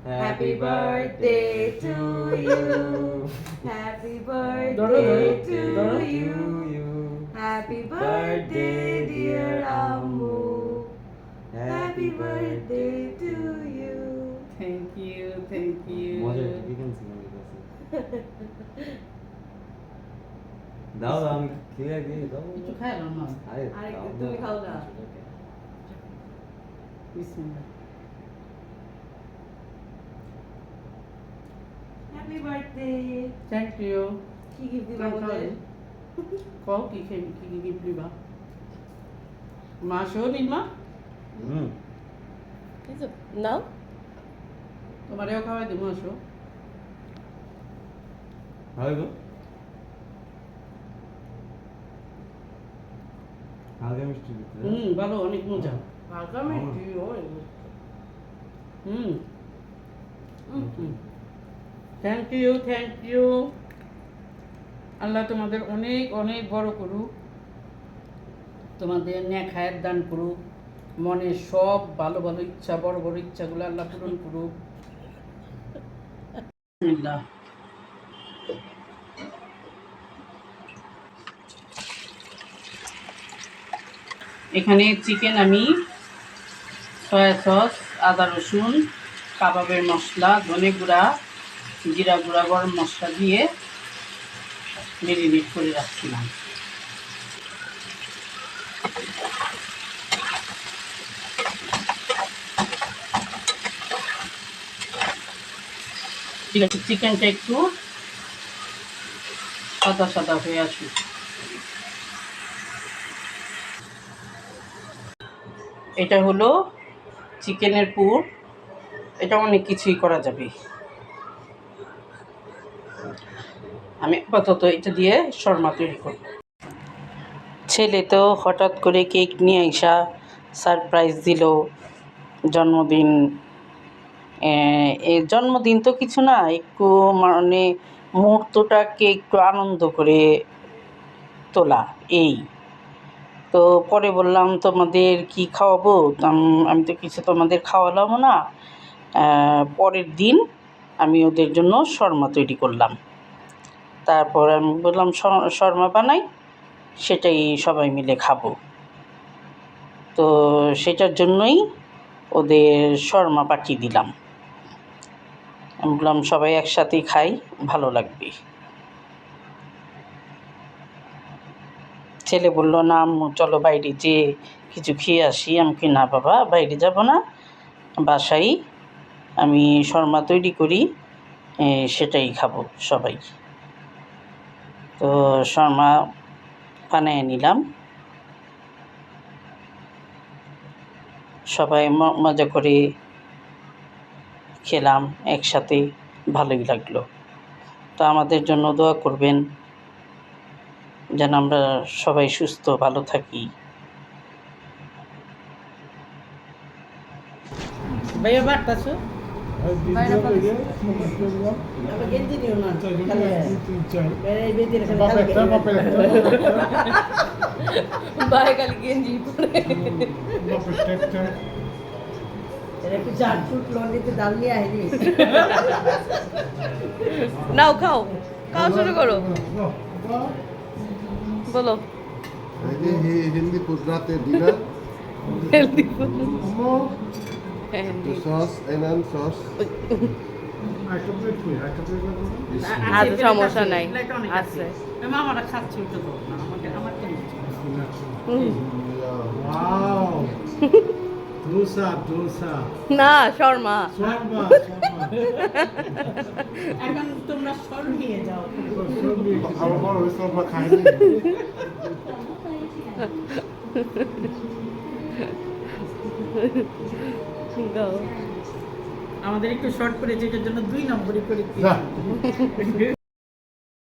Happy birthday to you. Happy birthday to you. Happy birthday, dear Ammu. Happy birthday to you. Thank you, thank you. মজা কি গান শোনাবে দাও আমি খেয়ে দিয়ে দাও একটু খাই না আরে আরেকটু তুমি খাও না। বিসমিল্লাহ। Happy birthday. Thank you. কি গিফট দিবা বলে? কও কি খেয়ে কি গিফট দিবা? মা শো নিমা হুম নাও। তোমারেও খাওয়াই দেবো আসো। ভালো গো হালকা মিষ্টি দিতে ভালো অনেক মজা। হালকা মিষ্টি ওই। Thank you, thank you. আল্লাহ তোমাদের অনেক অনেক বড় করুক, তোমাদের নেক হায়াত দান করুক, মনের সব ভালো ভালো ইচ্ছা বড় বড় ইচ্ছাগুলো আল্লাহ পূরণ করুক। বিসমিল্লাহ। এখানে চিকেন আমি সয়া সস, আদা রসুন, কাবাবের মশলা, ধনে গুঁড়া, জিরা গুঁড়া, গরম মশলা দিয়ে মেরিনেট করে রাখছিলাম। ঠিক আছে, চিকেনটা একটু সাদা সাদা হয়ে আসুক। এটা হলো চিকেনের পুর, এটা অনেক কিছুই করা যাবে। আমি আপাতত এটা দিয়ে শর্মা তৈরি করব। ছেলে তো হঠাৎ করে কেক নিয়ে আইসা সারপ্রাইজ দিল, জন্মদিন। এই জন্মদিন তো কিছু না, একটু মানে মুহূর্তটাকে একটু আনন্দ করে তোলা এই। তো পরে বললাম তোমাদের কি খাওয়াবো, আমি তো কিছু তোমাদের খাওয়ালামও না। পরের দিন আমি ওদের জন্য শর্মা তৈরি করলাম। তারপর আমি বললাম শর্মা বানাই, সেটাই সবাই মিলে খাবো। তো সেটার জন্যই ওদের শর্মা পাঠিয়ে দিলাম। আমি বললাম সবাই একসাথেই খাই, ভালো লাগবে। ছেলে বলল না আম্মু চলো বাইরে যেয়ে কিছু খেয়ে আসি। আমি কি না বাবা, বাইরে যাব না, বাসায় আমি শর্মা তৈরি করি, সেটাই খাবো সবাই। তো শর্মা বানিয়ে নিলাম, সবাই মজা করে খেলাম একসাথে, ভালোই লাগলো। তো আমাদের জন্য দোয়া করবেন যেন আমরা সবাই সুস্থ ভালো থাকি। ভাইয়া বাড়তাছো বাইরে খালি গেঞ্জি পরে নাও খাও, খাওয়া শুরু করো, বলো। Hindi Gujarati dinner healthy sauce and sauce আচ্ছা সমস্যা নাই, আছে। মামারা খাচ্ছে ওটা তো না, আমাকে আমার কেন Wow. Dosa. না শর্মা। Shawarma. এখন তোমরা সর নিয়ে যাও। আমার বড় শর্মা খাইনি আমাদের একটু শর্ট করেছে, এটার জন্য 2 নম্বরই করে